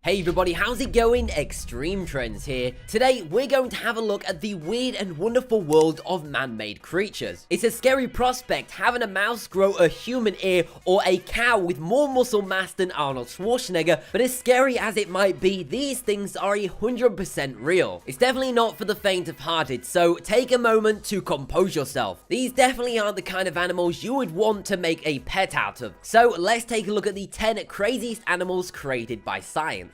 Hey everybody, how's it going? Extreme Trends here. Today, we're going to have a look at the weird and wonderful world of man-made creatures. It's a scary prospect having a mouse grow a human ear or a cow with more muscle mass than Arnold Schwarzenegger, but as scary as it might be, these things are 100% real. It's definitely not for the faint of hearted, so take a moment to compose yourself. These definitely aren't the kind of animals you would want to make a pet out of. So let's take a look at the 10 craziest animals created by science.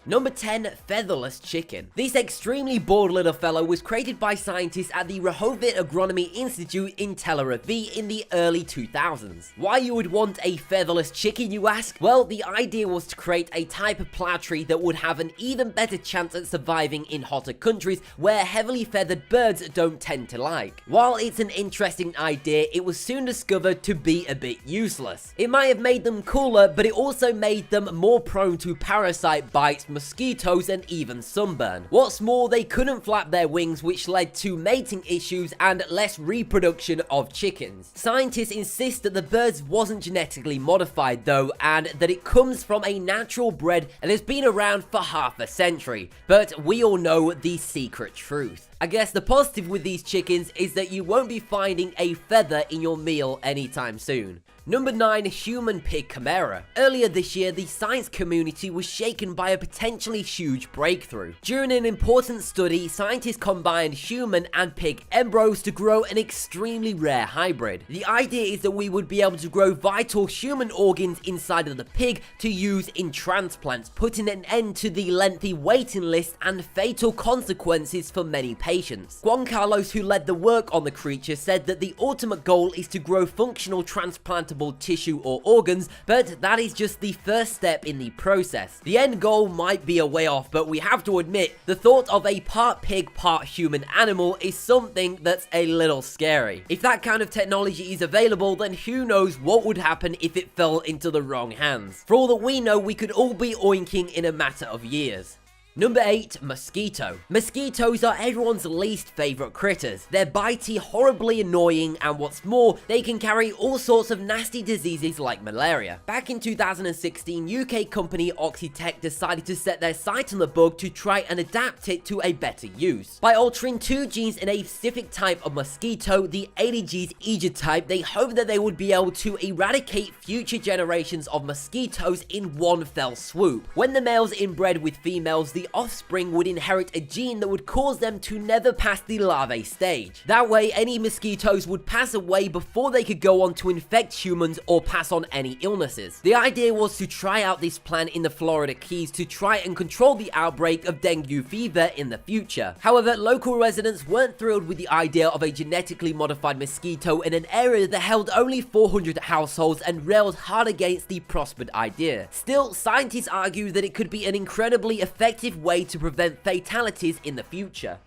Number 10, featherless chicken. This extremely bored little fellow was created by scientists at the Rehovot Agronomy Institute in Tel Aviv in the early 2000s. Why you would want a featherless chicken, you ask? Well, the idea was to create a type of plow tree that would have an even better chance at surviving in hotter countries where heavily feathered birds don't tend to like. While it's an interesting idea, it was soon discovered to be a bit useless. It might have made them cooler, but it also made them more prone to parasite bites, mosquitoes, and even sunburn. What's more, they couldn't flap their wings, which led to mating issues and less reproduction of chickens. Scientists insist that the bird wasn't genetically modified though, and that it comes from a natural bred and has been around for half a century. But we all know the secret truth. I guess the positive with these chickens is that you won't be finding a feather in your meal anytime soon. Number 9, human pig chimera. Earlier this year, the science community was shaken by a potentially huge breakthrough. During an important study, scientists combined human and pig embryos to grow an extremely rare hybrid. The idea is that we would be able to grow vital human organs inside of the pig to use in transplants, putting an end to the lengthy waiting list and fatal consequences for many patients. Juan Carlos, who led the work on the creature, said that the ultimate goal is to grow functional transplantable tissue or organs, but that is just the first step in the process. The end goal might be a way off, but we have to admit, the thought of a part pig, part human animal is something that's a little scary. If that kind of technology is available, then who knows what would happen if it fell into the wrong hands. For all that we know, we could all be oinking in a matter of years. Number 8, mosquito. Mosquitoes are everyone's least favorite critters. They're bitey, horribly annoying, and what's more, they can carry all sorts of nasty diseases like malaria. Back in 2016, UK company Oxitec decided to set their sight on the bug to try and adapt it to a better use. By altering 2 genes in a specific type of mosquito, the Aedes aegypti type, they hoped that they would be able to eradicate future generations of mosquitoes in one fell swoop. When the males inbred with females, the offspring would inherit a gene that would cause them to never pass the larvae stage. That way, any mosquitoes would pass away before they could go on to infect humans or pass on any illnesses. The idea was to try out this plan in the Florida Keys to try and control the outbreak of dengue fever in the future. However, local residents weren't thrilled with the idea of a genetically modified mosquito in an area that held only 400 households and railed hard against the prospered idea. Still, scientists argue that it could be an incredibly effective way to prevent fatalities in the future.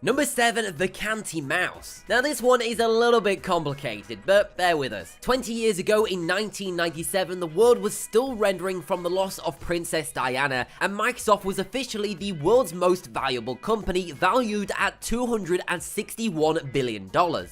Number 7, vacanti mouse. Now this one is a little bit complicated, but bear with us. 20 years ago in 1997, the world was still rendering from the loss of Princess Diana, and Microsoft was officially the world's most valuable company, valued at $261 billion.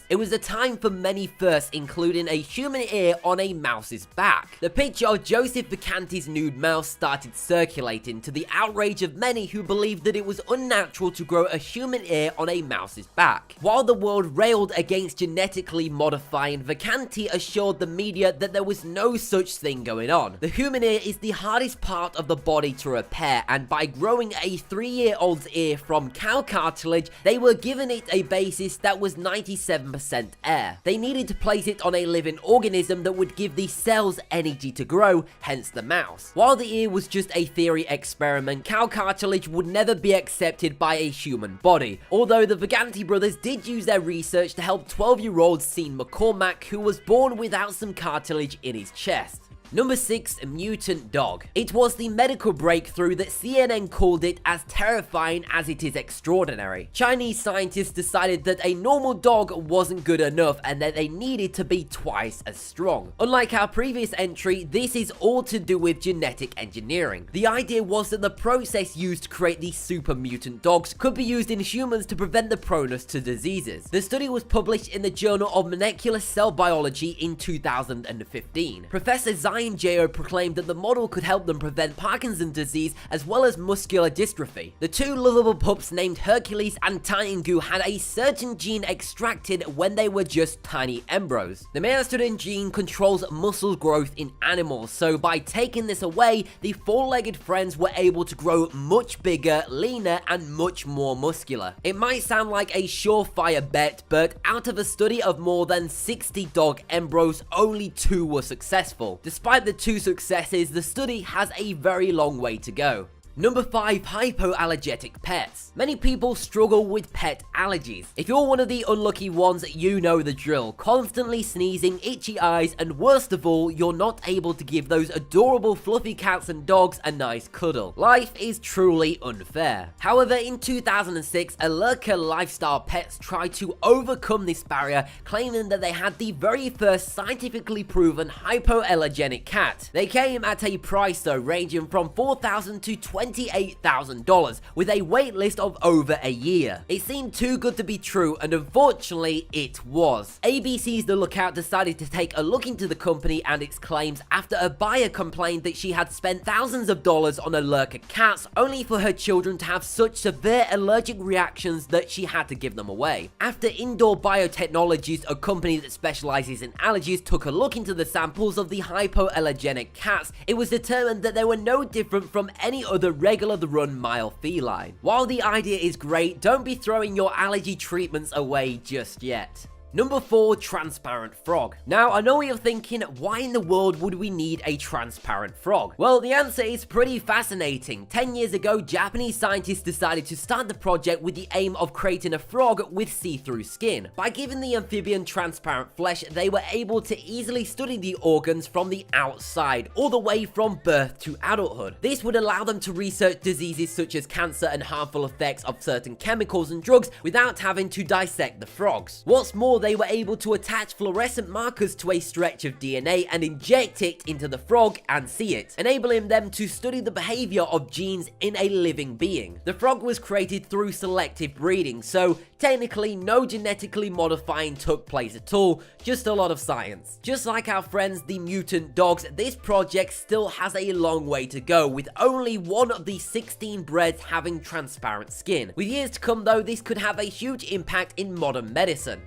It was a time for many firsts, including a human ear on a mouse's back. The picture of Joseph Vacanti's nude mouse started circulating, to the outrage of many who believed that it was unnatural to grow a human ear on a mouse's back. While the world railed against genetically modifying, Vacanti assured the media that there was no such thing going on. The human ear is the hardest part of the body to repair, and by growing a 3-year-old's ear from cow cartilage, they were given it a basis that was 97% air. They needed to place it on a living organism that would give the cells energy to grow, hence the mouse. While the ear was just a theory experiment, cow cartilage would never be accepted by a human body. Although the Vacanti brothers did use their research to help 12-year-old Sean McCormack, who was born without some cartilage in his chest. Number 6, mutant dog. It was the medical breakthrough that CNN called it as terrifying as it is extraordinary. Chinese scientists decided that a normal dog wasn't good enough and that they needed to be twice as strong. Unlike our previous entry, this is all to do with genetic engineering. The idea was that the process used to create these super mutant dogs could be used in humans to prevent the proneness to diseases. The study was published in the Journal of Molecular Cell Biology in 2015. Professor Zai INJO proclaimed that the model could help them prevent Parkinson's disease as well as muscular dystrophy. The two lovable pups named Hercules and Tiangu had a certain gene extracted when they were just tiny embryos. The myostatin gene controls muscle growth in animals, so by taking this away, the four-legged friends were able to grow much bigger, leaner, and much more muscular. It might sound like a surefire bet, but out of a study of more than 60 dog embryos, only 2 were successful. Despite the 2 successes, the study has a very long way to go. Number 5. Hypoallergenic pets. Many people struggle with pet allergies. If you're one of the unlucky ones, you know the drill. Constantly sneezing, itchy eyes, and worst of all, you're not able to give those adorable fluffy cats and dogs a nice cuddle. Life is truly unfair. However, in 2006, Alerca Lifestyle Pets tried to overcome this barrier, claiming that they had the very first scientifically proven hypoallergenic cat. They came at a price though ranging from $4,000 to $28,000 with a wait list of over a year. It seemed too good to be true, and unfortunately it was. ABC's The Lookout decided to take a look into the company and its claims after a buyer complained that she had spent thousands of dollars on Alerca cats only for her children to have such severe allergic reactions that she had to give them away. After Indoor Biotechnologies, a company that specializes in allergies, took a look into the samples of the hypoallergenic cats, it was determined that they were no different from any other regular-run male feline. While the idea is great, don't be throwing your allergy treatments away just yet. Number 4. Transparent frog. Now, I know what you're thinking, why in the world would we need a transparent frog? Well, the answer is pretty fascinating. 10 years ago, Japanese scientists decided to start the project with the aim of creating a frog with see-through skin. By giving the amphibian transparent flesh, they were able to easily study the organs from the outside, all the way from birth to adulthood. This would allow them to research diseases such as cancer and harmful effects of certain chemicals and drugs without having to dissect the frogs. What's more, they were able to attach fluorescent markers to a stretch of DNA and inject it into the frog and see it, enabling them to study the behavior of genes in a living being. The frog was created through selective breeding, so technically no genetically modifying took place at all, just a lot of science. Just like our friends the mutant dogs, this project still has a long way to go, with only one of the 16 breeds having transparent skin. With years to come though, this could have a huge impact in modern medicine.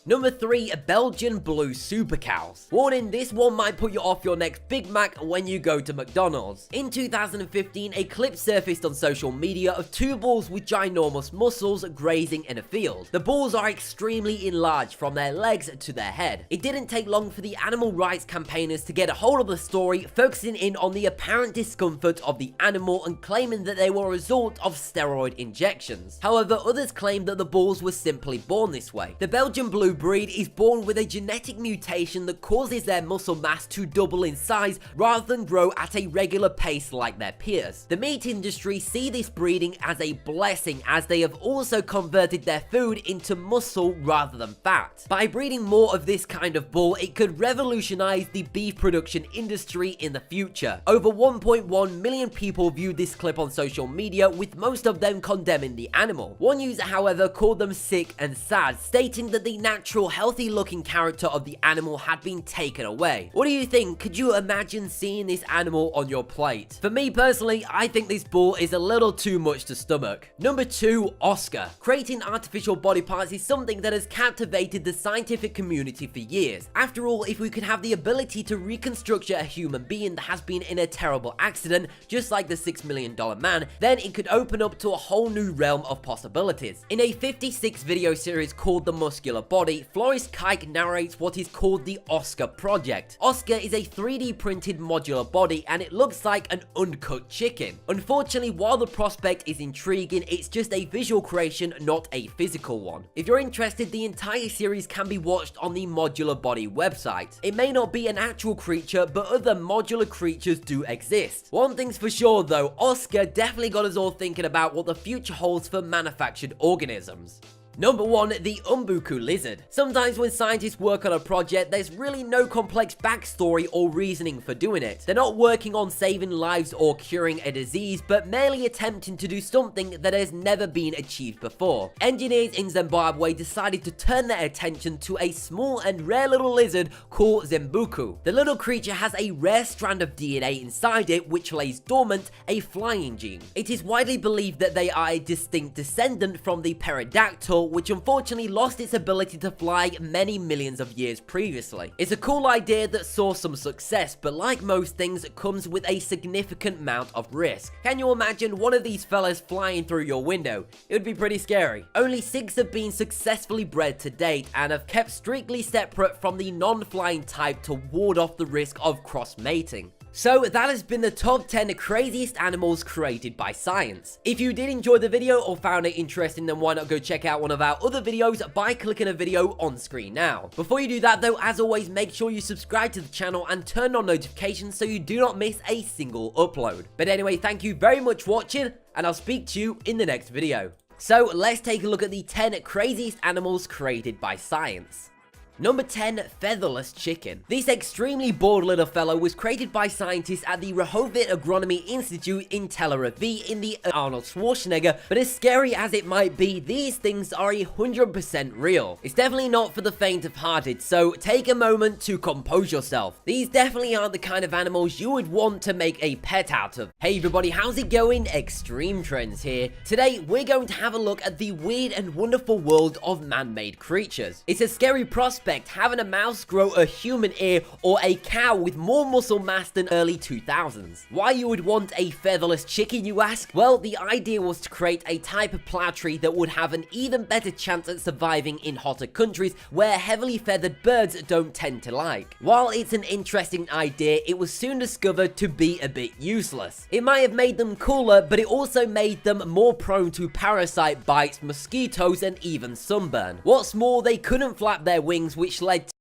Number 3. Belgian Blue Super Cows. Warning, this one might put you off your next Big Mac when you go to McDonald's. In 2015, a clip surfaced on social media of 2 bulls with ginormous muscles grazing in a field. The bulls are extremely enlarged from their legs to their head. It didn't take long for the animal rights campaigners to get a hold of the story, focusing in on the apparent discomfort of the animal and claiming that they were a result of steroid injections. However, others claimed that the bulls were simply born this way. The Belgian Blue breed is born with a genetic mutation that causes their muscle mass to double in size rather than grow at a regular pace like their peers. The meat industry see this breeding as a blessing, as they have also converted their food into muscle rather than fat. By breeding more of this kind of bull, it could revolutionize the beef production industry in the future. Over 1.1 million people viewed this clip on social media, with most of them condemning the animal. One user, however, called them sick and sad, stating that the natural healthy looking character of the animal had been taken away. What do you think? Could you imagine seeing this animal on your plate? For me personally, I think this bull is a little too much to stomach. Number 2. Oscar. Creating artificial body parts is something that has captivated the scientific community for years. After all, if we could have the ability to reconstruct a human being that has been in a terrible accident, just like the $6 Million Man, then it could open up to a whole new realm of possibilities. In a 56 video series called The Muscular Body, Floris Kike narrates what is called the Oscar Project. Oscar is a 3D printed modular body and it looks like an uncut chicken. Unfortunately, while the prospect is intriguing, it's just a visual creation, not a physical one. If you're interested, the entire series can be watched on the Modular Body website. It may not be an actual creature, but other modular creatures do exist. One thing's for sure though, Oscar definitely got us all thinking about what the future holds for manufactured organisms. Number 1. The Umbuku lizard. Sometimes when scientists work on a project, there's really no complex backstory or reasoning for doing it. They're not working on saving lives or curing a disease, but merely attempting to do something that has never been achieved before. Engineers in Zimbabwe decided to turn their attention to a small and rare little lizard called Zembuku. The little creature has a rare strand of DNA inside it which lays dormant a flying gene. It is widely believed that they are a distinct descendant from the pterodactyl, which unfortunately lost its ability to fly many millions of years previously. It's a cool idea that saw some success, but like most things, it comes with a significant amount of risk. Can you imagine one of these fellas flying through your window? It would be pretty scary. Only 6 have been successfully bred to date and have kept strictly separate from the non-flying type to ward off the risk of cross-mating. So that has been the top 10 craziest animals created by science. If you did enjoy the video or found it interesting, then why not go check out one of our other videos by clicking a video on screen now. Before you do that though, as always, make sure you subscribe to the channel and turn on notifications so you do not miss a single upload. But anyway, thank you very much for watching, and I'll speak to you in the next video. So let's take a look at the 10 craziest animals created by science. Number 10. Featherless chicken. This extremely bored little fellow was created by scientists at the Rehovot Agronomy Institute in Tel Aviv in the Arnold Schwarzenegger, but as scary as it might be, these things are 100% real. It's definitely not for the faint of hearted, so take a moment to compose yourself. These definitely aren't the kind of animals you would want to make a pet out of. Hey everybody, how's it going? Extreme Trends here. Today, we're going to have a look at the weird and wonderful world of man-made creatures. It's a scary prospect having a mouse grow a human ear or a cow with more muscle mass than early 2000s. Why you would want a featherless chicken, you ask? Well, the idea was to create a type of plow tree that would have an even better chance at surviving in hotter countries where heavily feathered birds don't tend to like. While it's an interesting idea, it was soon discovered to be a bit useless. It might have made them cooler, but it also made them more prone to parasite bites, mosquitoes, and even sunburn. What's more, they couldn't flap their wings, which led